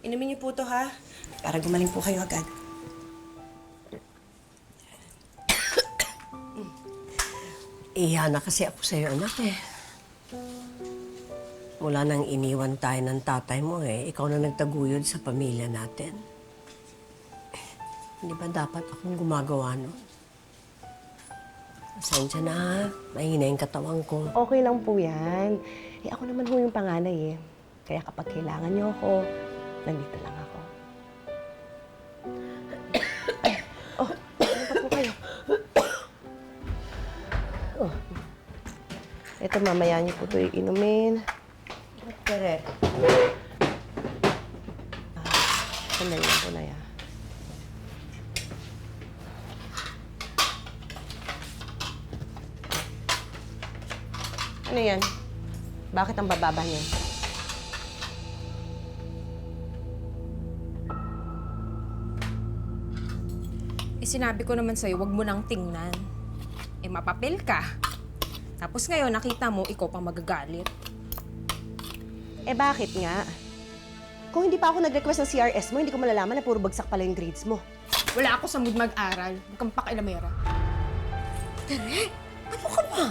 Inumin niyo po to, ha? Para gumaling po kayo agad. Iha na kasi ako sa'yo, anak eh. Mula nang iniwan tayo ng tatay mo ikaw na nagtaguyod sa pamilya natin. Hindi ba dapat akong gumagawa nun? Pasensya na ha, mahina yung katawan ko. Okay lang po yan. Ako naman ho yung panganay eh. Kaya kapag kailangan niyo ako, nandito lang ako. Oh, ano pa po kayo? Oh. Ito, mamaya niyo po ito iinumin. Tere, Sandali lang po na yan. Ano yan? Bakit ang bababa niyan? Sinabi ko naman sa'yo, wag mo nang tingnan. Mapapil ka. Tapos ngayon, nakita mo, ikaw pang magagalit. Bakit nga? Kung hindi pa ako nag-request ng CRS mo, hindi ko malalaman na puro bagsak pala yung grades mo. Wala ako sa mood mag-aral. Huwag kang pakialamera. Tere, ano ka ba?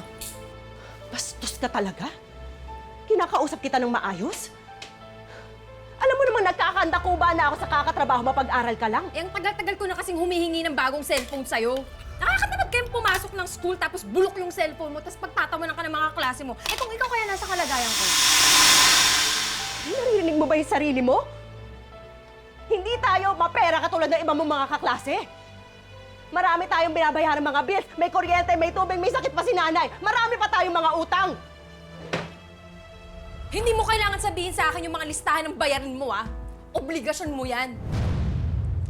Bastos ka talaga? Kinakausap kita ng maayos? Alam mo namang nagkakanda-kuba na ako sa kakatrabaho, mapag-aral ka lang. Ang tagal-tagal ko na kasing humihingi ng bagong cellphone sa'yo. Nakakatamad kayong pumasok ng school tapos bulok yung cellphone mo tapos pagtatawanan ka ng mga klase mo. Kung ikaw kaya nasa kalagayan ko. Naririnig mo ba yung sarili mo? Hindi tayo mapera katulad ng ibang mong mga kaklase. Marami tayong binabayaran ng mga bills. May kuryente, may tubig, may sakit pa si nanay. Marami pa tayong mga utang. Hindi mo kailangan sabihin sa akin yung mga listahan ng bayarin mo, ah. Obligasyon mo yan.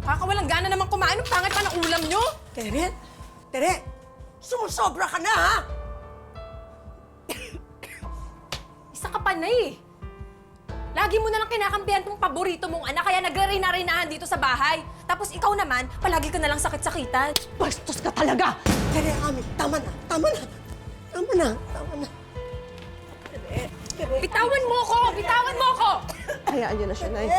Kakawalang gana naman kumain. Ang pangit pa ng ulam nyo. Tere, sumusobra ka na ha! Isa ka pa na eh. Lagi mo na lang kinakampihan tong paborito mong anak, kaya nagre-rina-rinahan dito sa bahay. Tapos ikaw naman, palagi ka na lang sakit-sakitan. Bastos ka talaga! Tere, Ami, tama na, tama na. Tama na, tama na. Bitawan mo ko! Bitawan mo ko! Hayaan niyo na siya, Nay.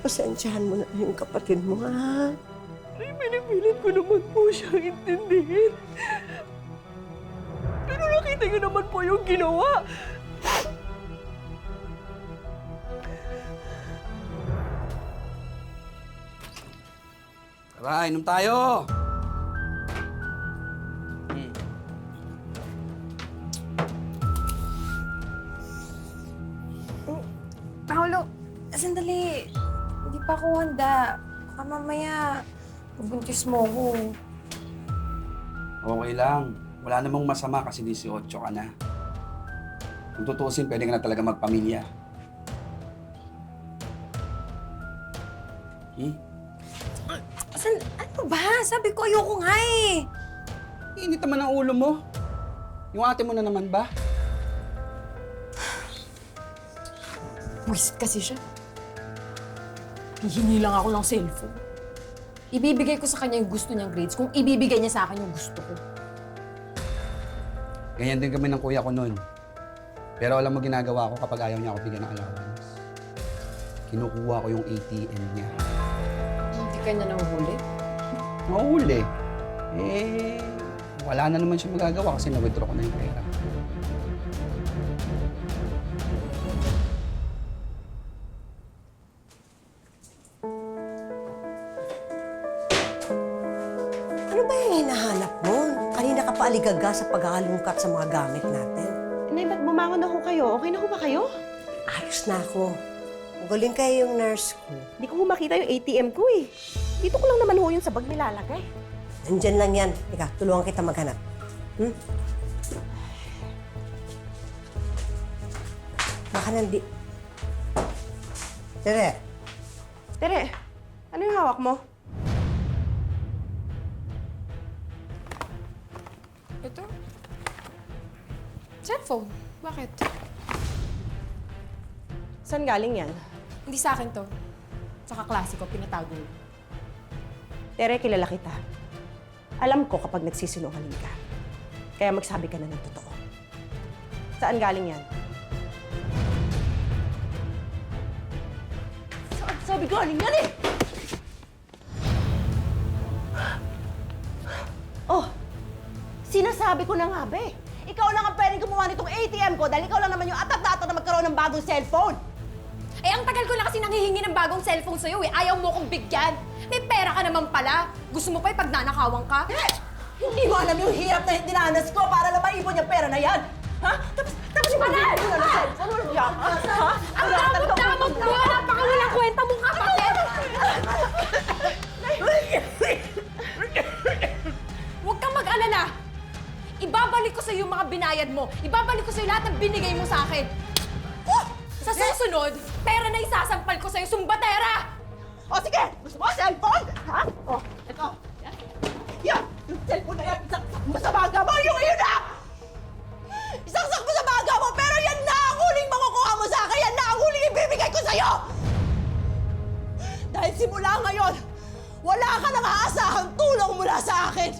Pasensyahan mo na yung kapatid mo, ha? Ay, pinipilit ko naman po siyang intindihin. Pero nakita niyo naman po yung ginawa. Tara, inom tayo! Paolo, sandali. Hindi pa ako handa. Baka mamaya, mabuntis mo ako. Okay lang. Wala namang masama kasi 18 ka na. Kung tutusin, pwede ka na talaga magpamilya. Ano ba? Sabi ko ayoko nga eh. Init naman ang ulo mo. Yung ate mo na naman ba? Wisit kasi siya. Hihingi lang ako ng cellphone. Ibibigay ko sa kanya yung gusto niyang grades kung ibibigay niya sa akin yung gusto ko. Ganyan din kami ng kuya ko noon. Pero alam mo ginagawa ko kapag ayaw niya ako bigyan ng allowance. Kinukuha ko yung ATM niya. Hindi ka niya nanghuli? Mahuli. Wala na naman siya magagawa kasi na-withdraw ko na yung pera. Ano ba yung hinahanap mo? Kanina ka pa aligaga sa paghahalungkat sa mga gamit natin. Nay, ba't bumangon na ho kayo? Okay na ho ba kayo? Ayos na ako. Magaling kayo yung nurse ko. Hindi ko ho makita yung ATM ko eh. Dito ko lang naman ho yung sa bag nilalagay. Nandyan lang yan. Ika, tulungan kita maghanap. Baka nandi... Tere, Tere, ano yung hawak mo? Ito? Cellphone. Bakit? Saan galing yan? Hindi sa akin to. Sa kaklase ko, pinatago yun. Tere, kilala kita. Alam ko kapag nagsisinungaling ka. Kaya magsabi ka na ng totoo. Saan galing yan? Saan sabi galing yan eh? Oh, sinasabi ko na nga ba eh. Ikaw lang ang pwedeng gumawa nitong ATM ko dahil ikaw lang naman yung atat na atat na magkaroon ng bagong cellphone. Eh, ang tagal ko na kasi nanghihingi ng bagong cellphone sa'yo eh. Ayaw mo kong bigyan. May pera ka naman pala. Gusto mo pa ipagnanakawan ka? Eh, hindi mo alam yung hirap na dinanas ko para lang maipon yung pera na yan. Ha? Tapos yung pagkakas mo na ng cellphone. Ano yan? Ha? Ang damot-damot mo! Napakawalang kwenta mong kapatid! Huwag kang mag-alala. Ibabalik ko sa'yo yung mga binayad mo. Ibabalik ko sa'yo lahat ng binigay mo sa akin. Sa susunod, pera na isasampal ko sa'yo, sumbatera! O sige, gusto mo cellphone? Ha? O, ito. Yan, yung cellphone na yan, isaksak mo sa baga mo, yung iyon na! Isaksak mo sa baga mo, pero yan na ang huling makukuha mo sa akin, yan na ang huling ibibigay ko sa'yo! Dahil simula ngayon, wala ka nang aasahang tulong mula sa akin!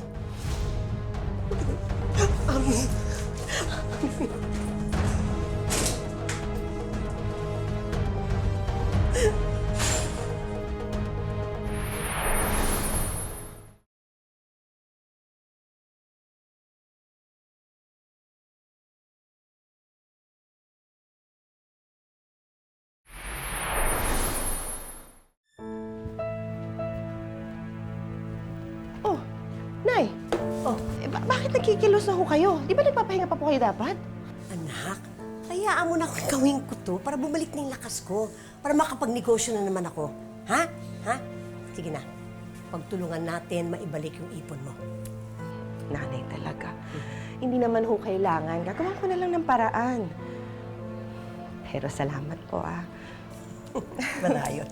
Oh, Nay. Oh, bakit nagkikilos na ho kayo? Di ba nagpapahinga pa po kayo dapat? Anak, hayaan mo na akong gawin ko to para bumalik na yung lakas ko. Para makapagnegosyo na naman ako. Ha? Ha? Sige na. Pagtulungan natin, maibalik yung ipon mo. Nanay talaga. Hindi naman ho kailangan. Gagawa ko na lang ng paraan. Pero salamat po, ah. Manayon.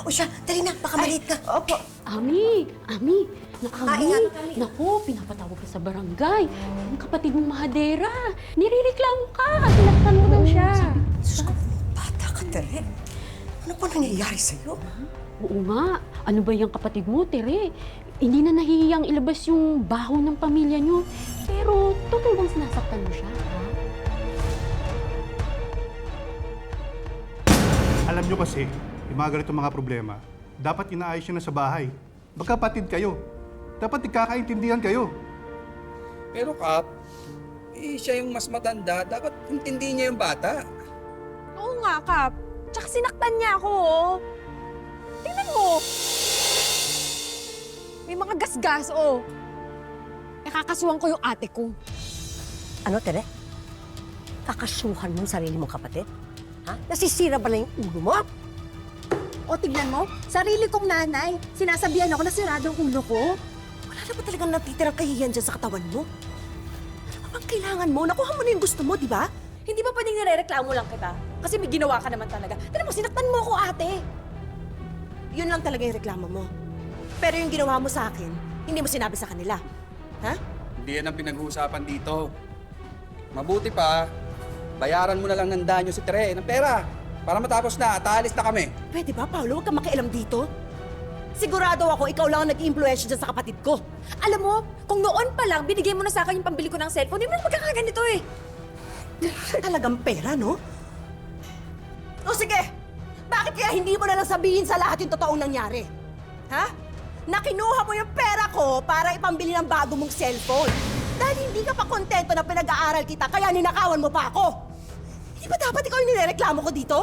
O siya, dali na, baka maliit ka. Opo. Ami! Ami! ingat. Naku, pinapatawag ka sa barangay. Ang kapatid mong mahadera. Nirereklamo ka. Sinaktan mo daw siya. Diyos ko, bata ka, Tere. Ano pa nangyayari sa'yo? Oo nga. Ano ba yung kapatid mo, Tere? Hindi na nahihiyang ilabas yung baho ng pamilya niyo. Pero, totoo bang sinasaktan mo siya, ha? Alam nyo kasi, yung mga ganitong mga problema, dapat inaayos nyo na sa bahay. Magkapatid kayo. Dapat ikakaintindihan kayo. Pero Kap, siya yung mas matanda. Dapat intindihin niya yung bata. Oo nga, Kap. Tsaka sinaktan niya ako, oh. Tingnan mo. May mga gasgas, oh. Nakakasuhan ko yung ate ko. Ano, Tere? Kakasuhan mo ang sarili mong kapatid? Ha? Nasisira ba na yung ulo mo? O tignan mo, sarili kong nanay. Sinasabihan ako na sirado ang ulo ko. Wala na ba talagang natitirang kahihiyan dyan sa katawan mo? Ano ba bang kailangan mo? Nakuha mo na yung gusto mo, di ba? Hindi ba pwedeng nirereklamo lang kita? Kasi may ginawa ka naman talaga. Tignan mo, sinaktan mo ako, ate. Yun lang talaga yung reklamo mo. Pero yung ginawa mo sa akin, hindi mo sinabi sa kanila. Ha? Hindi yan ang pinag-uusapan dito. Mabuti pa, bayaran mo na lang ng danyo si Tere ng pera. Para matapos na at aalis na kami. Pwede ba, Paolo? Huwag kang makialam dito. Sigurado ako, ikaw lang ang nag-i-influensya dyan sa kapatid ko. Alam mo, kung noon pa lang, binigay mo na sa akin yung pambili ko ng cellphone, di mo na magkakaganito eh. Talagang pera, no? O sige, bakit kaya hindi mo na lang sabihin sa lahat yung totoong nangyari? Ha? Nakinuha mo yung pera ko para ipambili ng bago mong cellphone. Dahil hindi ka pa kontento na pinag-aaral kita, kaya ninakawan mo pa ako. Hindi ba dapat ikaw yung nirereklamo ko dito?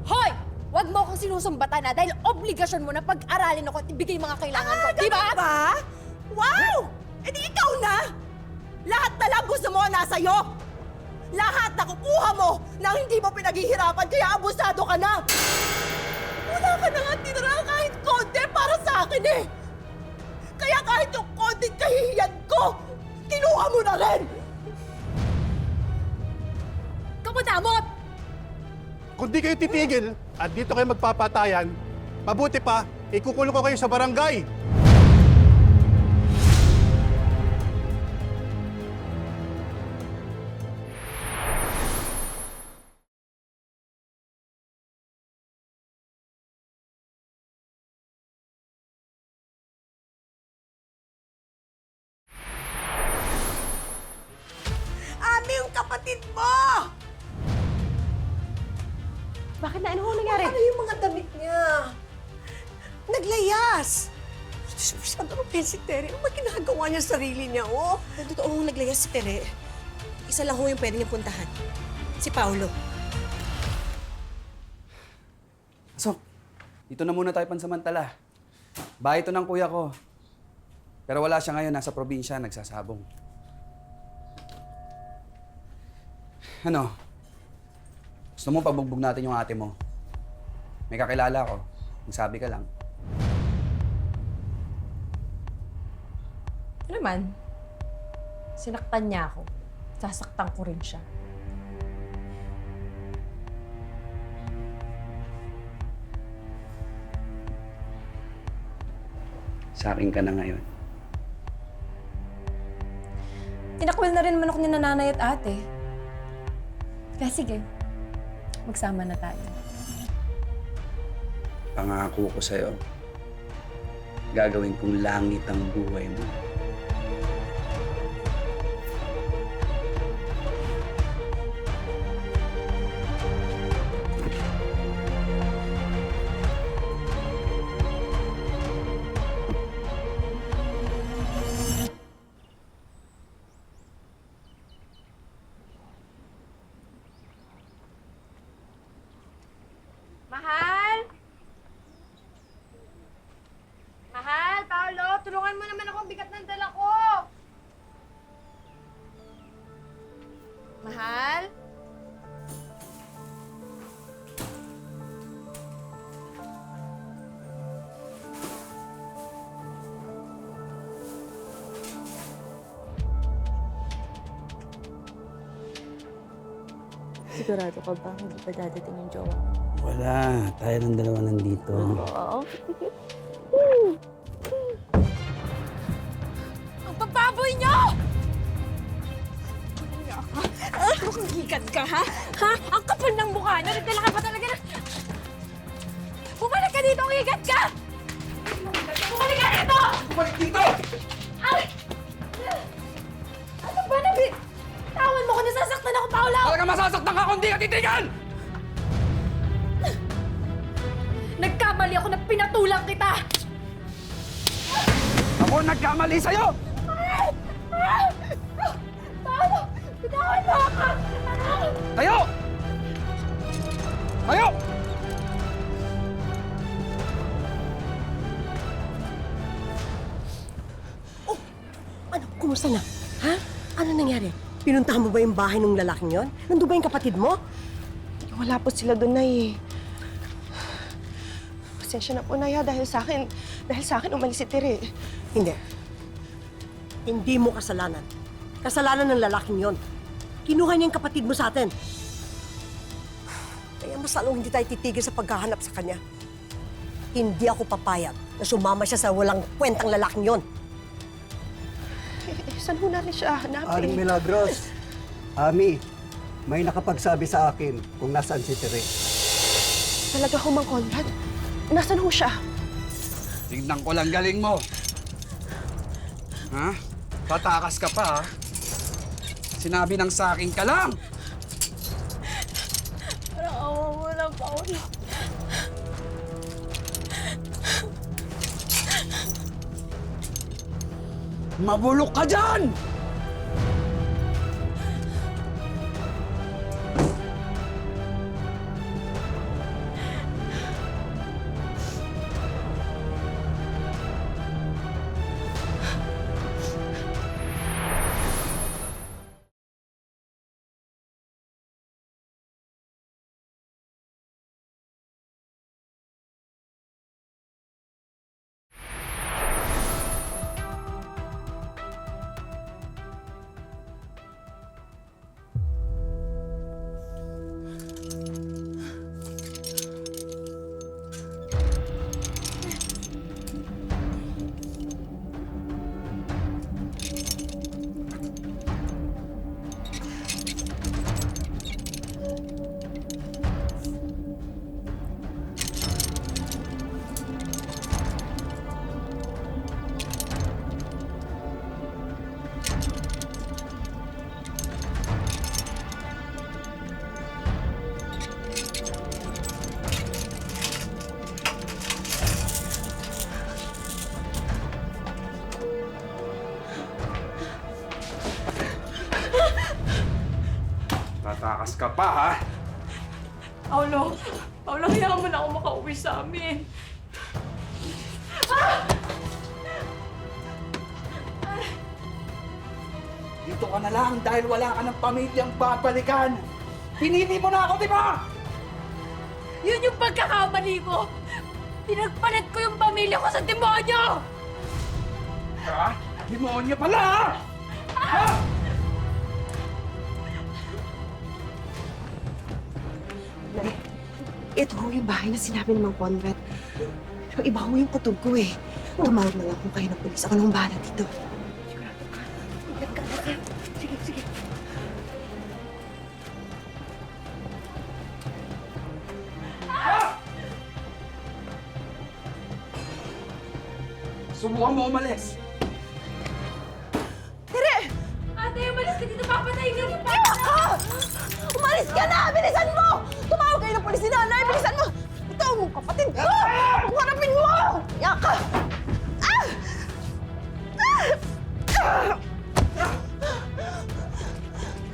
Hoy! Huwag mo akong sinusumbatan na dahil obligasyon mo na pag-aralin ako at ibigay yung mga kailangan ko. Di ba? Ganun ba? Wow! E di ikaw na! Lahat na lang gusto mo nasa'yo! Lahat na kukuha mo nang hindi mo pinaghihirapan kaya abusado ka na! Wala ka na nga tinira kahit konti para sa akin eh! Kaya kahit yung konting kahihiyan ko, kinuha mo na rin! Kamadamot! Kung di kayo titigil at dito kayo magpapatayan, mabuti pa, ikukulong ko kayo sa barangay. kapatid mo! Bakit na? Ano ho nangyari? Ano yung mga damit niya? Naglayas! Diyos mo, saan ano si Tere? Ano ba ginagawa niya sa sarili niya, oh? Totoo naglayas si Tere. Isa lang ho yung pwede niyang puntahan. Si Paolo. So, dito na muna tayo pansamantala. Bahay ito ng kuya ko. Pero wala siya ngayon, nasa probinsya, nagsasabong. Ano? Gusto mo pagbugbog natin yung ate mo? May kakilala ko. Magsabi ka lang. Ano naman? Sinaktan niya ako. Sasaktan ko rin siya. Sa akin ka na ngayon. Tinakwil na rin naman ako ni nanay at ate. Kaya sige, magsama na tayo. Pangako ko sa'yo, gagawin kong langit ang buhay mo. Mahal! Mahal, Paolo, tulungan mo naman ako, bigat ng dala ko! Mahal? Sigurado ka ba hindi pa dadating yung jowa mo? Wala, tayo ng dalawa nandito. Oo. Ang pababoy niyo! Ang hikat ka, ha? Ha? Ang kapal ng mukha niyo. Nagdala ka pa talaga na... Bumalik ka dito! Ang hikat ka! Bumalik ka dito! Bumalik dito! Ay! Ano ba? Tawan mo ko, nasasaktan ako, Paolo! Talaga masasaktan ka kung di ka titigan! Nagkamali ako na pinatulang kita! Ako nagkamali sa'yo! Paolo! Bitawan mo ako! Tayo! Tayo! Ano, kumusta na? Ha? Ano nangyari? Pinuntahan mo ba yung bahay ng lalaking yon? Nandun ba yung kapatid mo? Wala po sila doon, Nay. Pasensya na po, Nay, dahil sa akin umalis si Tere. Hindi. Hindi mo kasalanan. Kasalanan ng lalaking yon. Kinuha niya yung kapatid mo sa atin. Kaya mas lalong hindi tayo titigil sa paghahanap sa kanya. Hindi ako papayag na sumama siya sa walang kwentang lalaking yon. Saan ho natin siya hanapin? Aling Milagros, Ami, may nakapagsabi sa akin kung nasaan si Tere. Talaga ho, Mang Conrad? Nasaan ho siya? Tignan ko lang galing mo. Ha? Tatakas ka pa, ha? Sinabi ng sakin ka lang! Parang awa mo na, Paolo. Mabulok ka dyan! Tatakas ka pa, ha? Paolo, hayaan mo na ako makauwi sa amin. Dito ka na lang dahil wala ka ng pamilyang babalikan. Pinili mo na ako, di ba? Yun yung pagkakamali ko! Pinagpalit ko yung pamilya ko sa demonyo! Ha? Demonyo pala, ha? Ha? Ito ho yung bahay na sinabi ng mga Conrad. Pero iba ho yung kutob ko eh. Tumawag na lang kung kayo ng pulis. Ako nang bahala dito. Sige, sige. Subukan mo umalis. Ate, umalis ka dito! Papatayin ka mo! Umalis ka na! Bilisan mo! Tumawag kayo ng pulis ni nanay! Bilisan mo! Ito ang mong kapatid ko! Harapin mo! Yaka! Ah!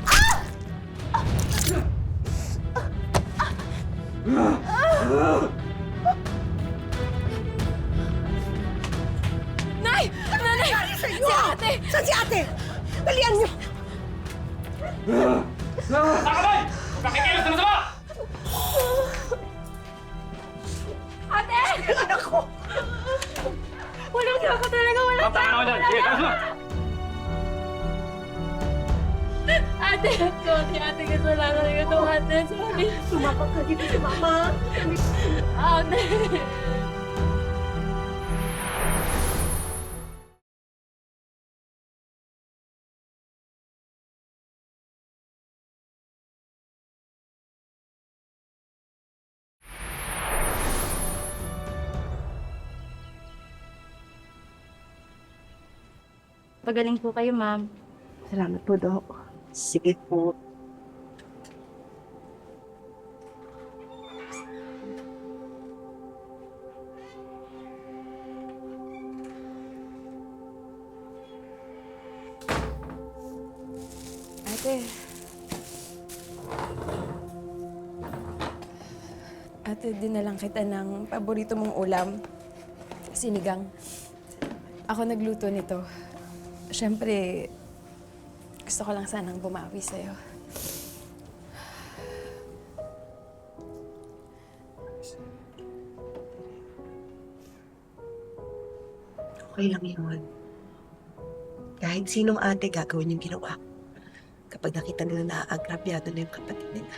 Ah! Nay! Nanay! Si ate! Saan si ate? Dalian niyo! Ate! Ako! Walang niya ka talaga! Walang niya ka! Ate! Sorry, ate. Kasalanan ko ito, ate. Sorry. Sumapa ka dito si mama. Ate! Pagaling po kayo, ma'am. Salamat po, Dok. Sige po. Ate, dinalang kita ng paborito mong ulam. Sinigang. Ako nagluto nito. Siyempre, gusto ko lang sanang bumawi sa'yo. Okay lang yun. Kahit sinong ate gagawin yung ginawa ko. Kapag nakita nila na aagrabyado na yung kapatid nila.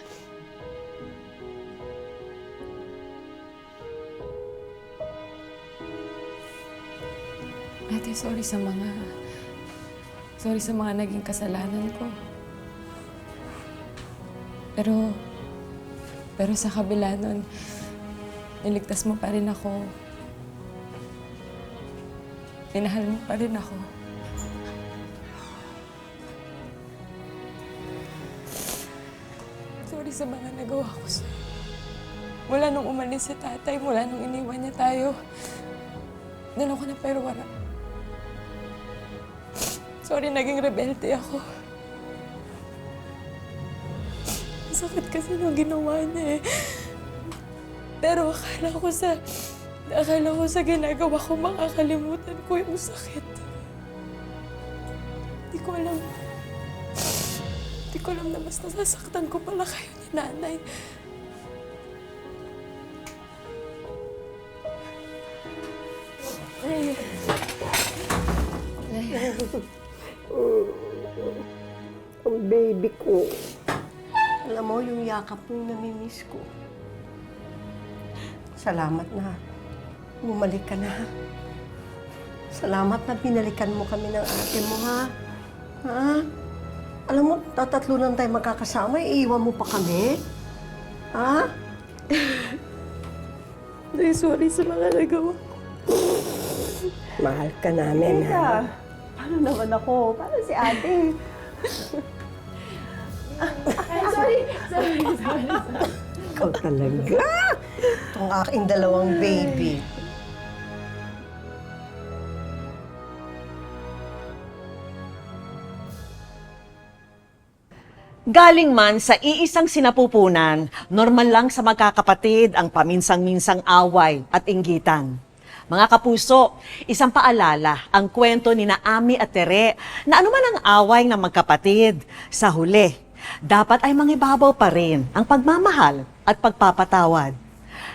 Ate, sorry sa mga naging kasalanan ko. Pero sa kabila nun, niligtas mo pa rin ako. Minahal mo pa rin ako. Sorry sa mga nagawa ko sa'yo. Mula nung umalis si tatay, mula nung iniwan niya tayo, doon ako naperwara. Sorry, naging rebelde ako. Sakit kasi nung ginawa niya eh. Pero akala ko sa ginagawa ko, makakalimutan ko yung sakit. Di ko alam na mas nasasaktan ko pala kayo ni nanay. Ang baby ko. Alam mo, yung yakap mo yung namimiss ko. Salamat na. Bumalik ka na. Salamat na binalikan mo kami ng ate mo, ha? Ha? Alam mo, tatatlo lang tayo magkakasama, iiwan mo pa kami? Ha? Nay, sorry sa mga nagawa ko. Mahal ka namin, ha? Paano naman ako? Paano si ate? Sorry. Ikaw talaga. Itong aking dalawang baby. Galing man sa iisang sinapupunan, normal lang sa magkakapatid ang paminsang-minsang away at inggitan. Mga kapuso, isang paalala ang kwento ni Ami at Tere na anuman ang away ng magkapatid, sa huli, dapat ay mangibabaw pa rin ang pagmamahal at pagpapatawad.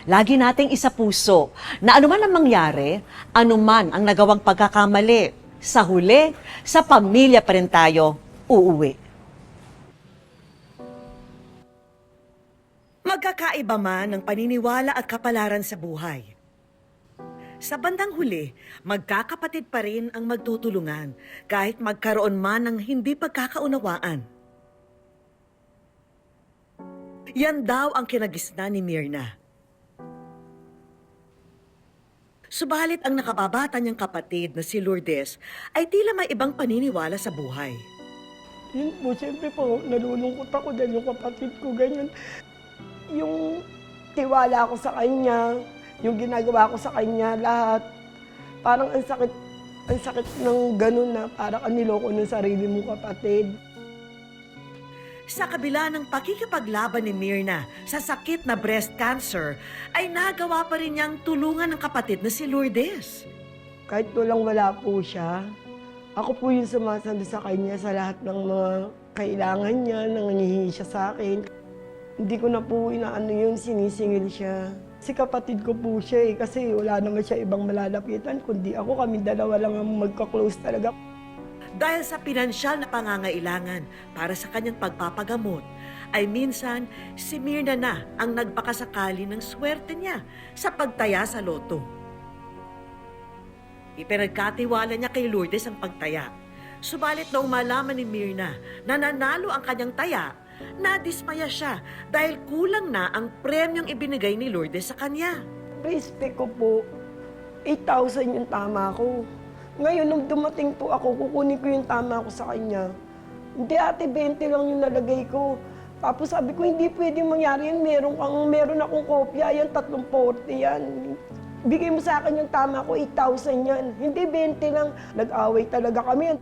Lagi nating isa puso na anuman ang mangyari, anuman ang nagawang pagkakamali, sa huli, sa pamilya pa rin tayo uuwi. Magkakaiba man ang paniniwala at kapalaran sa buhay. Sa bandang huli, magkakapatid pa rin ang magtutulungan kahit magkaroon man ng hindi pagkakaunawaan. Yan daw ang kinagisna ni Myrna. Subalit ang nakababata niyang kapatid na si Lourdes ay tila may ibang paniniwala sa buhay. Yun po, siyempre po, nalulungkot ako dahil yung kapatid ko ganyan. Yung tiwala ko sa kanya, yung ginagawa ko sa kanya, lahat. Parang ang sakit ng ganun na parang niloko ng sarili mong kapatid. Sa kabila ng pakikipaglaban ni Myrna sa sakit na breast cancer, ay nagawa pa rin niyang tulungan ng kapatid na si Lourdes. Kahit wala po siya, ako po yung sumasalo sa kanya sa lahat ng mga kailangan niya, nangingihingi siya sa akin. Hindi ko na po inaano yun, sinisingil siya. Si kapatid ko po siya kasi wala naman siya ibang malalapitan, kundi ako, kami dalawa lang ang magka-close talaga. Dahil sa pinansyal na pangangailangan para sa kanyang pagpapagamot, ay minsan si Myrna na ang nagpakasakali ng swerte niya sa pagtaya sa loto. Ipinagkatiwala niya kay Lourdes ang pagtaya. Subalit noong malaman ni Myrna na nanalo ang kanyang taya, nadismaya siya dahil kulang na ang premyong ibinigay ni Lourdes sa kanya. Respect ko po, 8,000 yung tama ko. Ngayon, nung dumating po ako, kukunin ko yung tama ko sa kanya. Hindi ate, 20 lang yung nalagay ko. Tapos sabi ko, hindi pwedeng mangyari yan. Meron akong kopya, yan, 340 yan. Bigay mo sa akin yung tama ko, 8,000 yan. Hindi 20 lang. Nag-away talaga kami.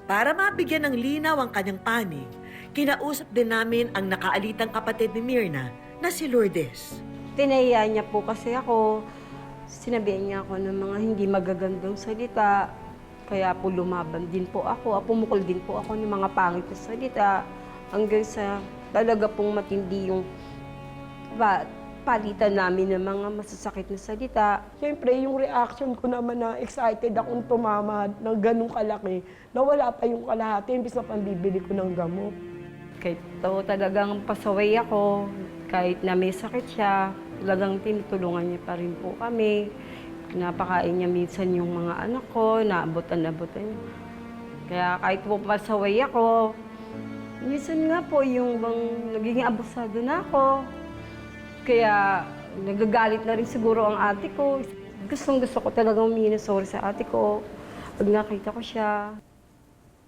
Para mabigyan ng linaw ang kanyang panig, kinausap din namin ang nakaalitang kapatid ni Myrna na si Lourdes. Tinaya niya po kasi ako. Sinabihan niya ako ng mga hindi magagandang salita. Kaya po lumaban din po ako. Pumukol din po ako ng mga pangit na salita. Hanggang sa talaga pong matindi yung palitan namin ng mga masasakit na salita. Siyempre, yung reaction ko naman na excited akong tumama ng ganung kalaki, na wala pa yung kalahati, imbis na pambibili ko ng gamot. Kahit talagang pasaway ako, kahit na may sakit siya, talagang tinutulungan niya pa rin po kami. Napakain niya minsan yung mga anak ko, naabutan-abutan niya. Kaya kahit po pasaway ako, minsan nga po yung bang nagiging abusado na ako. Kaya nagagalit na rin siguro ang ate ko. Gustong-gusto ko talagang humingi ng sorry sa ate ko pag nakita ko siya.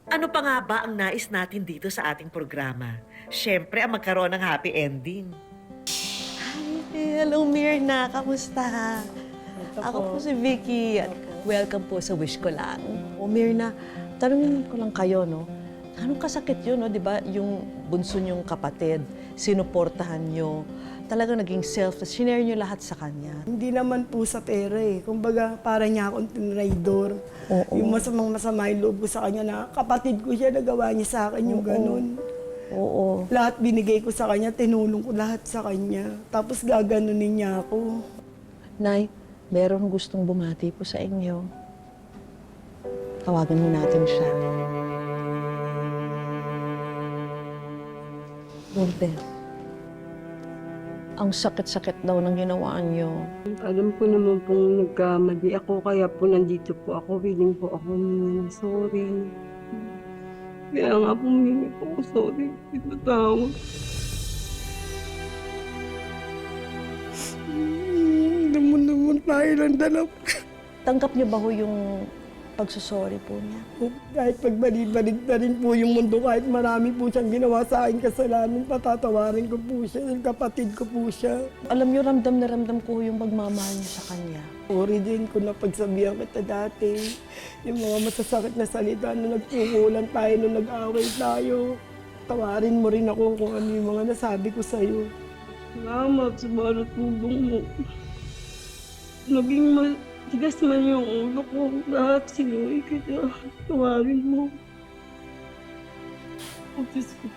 Ano pa nga ba ang nais natin dito sa ating programa? Siyempre, ang magkaroon ng happy ending. Hello Myrna, kamusta? Ako po si Vicky at welcome po sa Wish Ko Lang. O Myrna, tanungin ko lang kayo, no? Anong kasakit yun, no? Di ba? Yung bunso niyong kapatid, sinuportahan niyo, talagang naging selfless, shinare niyo lahat sa kanya. Hindi naman po sa pera eh. Kumbaga, para niya akong tinraidor. Yung masama yung loob ko sa kanya na kapatid ko siya, nagawa niya sa akin yung ganun. Oo. Lahat binigay ko sa kanya, tinulong ko lahat sa kanya. Tapos gaganunin niya ako. Nay, meron gustong bumati po sa inyo. Tawagan mo natin siya. Lourdes, ang sakit-sakit daw ng ginawa niyo. Alam ko naman pong nagkamali ako, kaya po nandito po ako. Willing po ako humingi ng sorry. Kaya nga po humingi po ako sorry. Itatawag. Hindi mo naman tayo lang dalaw. Tanggap niyo ba ho yung pagsusorry po niya? Kahit pagbalid-balid na rin po yung mundo, kahit marami po siyang ginawa sa akin kasalanan, patatawarin ko po siya, yung kapatid ko po siya. Alam niyo, ramdam na ramdam ko yung pagmamahal niya sa kanya. Sorry din kung napagsabihan kita dati. Yung mga masasakit na salita na nagkukulan tayo nung nag-away tayo. patawarin mo rin ako kung ano yung mga nasabi ko sa'yo. Salamat sa bawat tulong mo. Naging matigas man yung ulo ko. Lahat sinuwi kita. Tawarin mo. Oh, Diyos ko.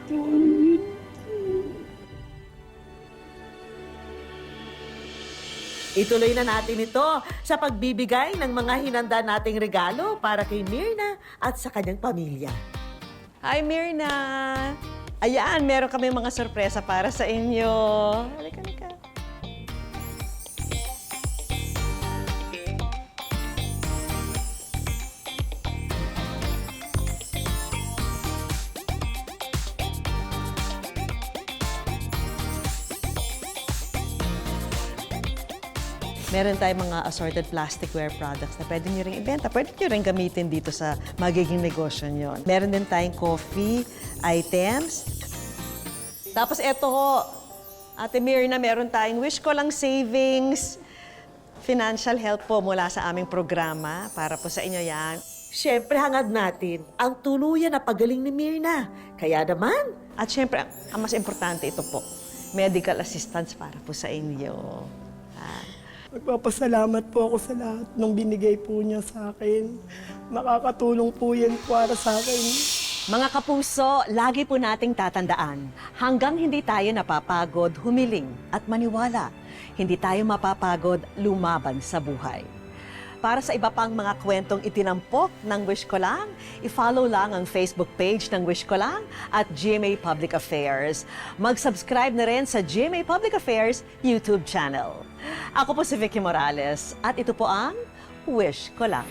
Tawarin. Ituloy na natin ito sa pagbibigay ng mga hinanda nating regalo para kay Mirna at sa kanyang pamilya. Hi, Mirna! Ayan, meron kami mga sorpresa para sa inyo. Halika, halika. Meron tayong mga assorted plasticware products na pwede nyo rin ibenta. Pwede nyo rin gamitin dito sa magiging negosyo nyo. Meron din tayong coffee items. Tapos eto ho, Ate Mirna, meron tayong Wish Ko Lang Savings. Financial help po mula sa aming programa. Para po sa inyo yan. Siyempre, hangad natin ang tuluyan na pagaling ni Mirna. Kaya naman. At siyempre, ang mas importante ito po, medical assistance para po sa inyo. Magpapasalamat po ako sa lahat ng binigay po niya sa akin. Makakatulong po yan para sa akin. Mga kapuso, lagi po nating tatandaan, hanggang hindi tayo napapagod, humiling at maniwala, hindi tayo mapapagod lumaban sa buhay. Para sa iba pang mga kwentong itinampok ng Wish Ko Lang, i-follow lang ang Facebook page ng Wish Ko Lang at GMA Public Affairs. Mag-subscribe na rin sa GMA Public Affairs YouTube channel. Ako po si Vicky Morales at ito po ang Wish Ko Lang.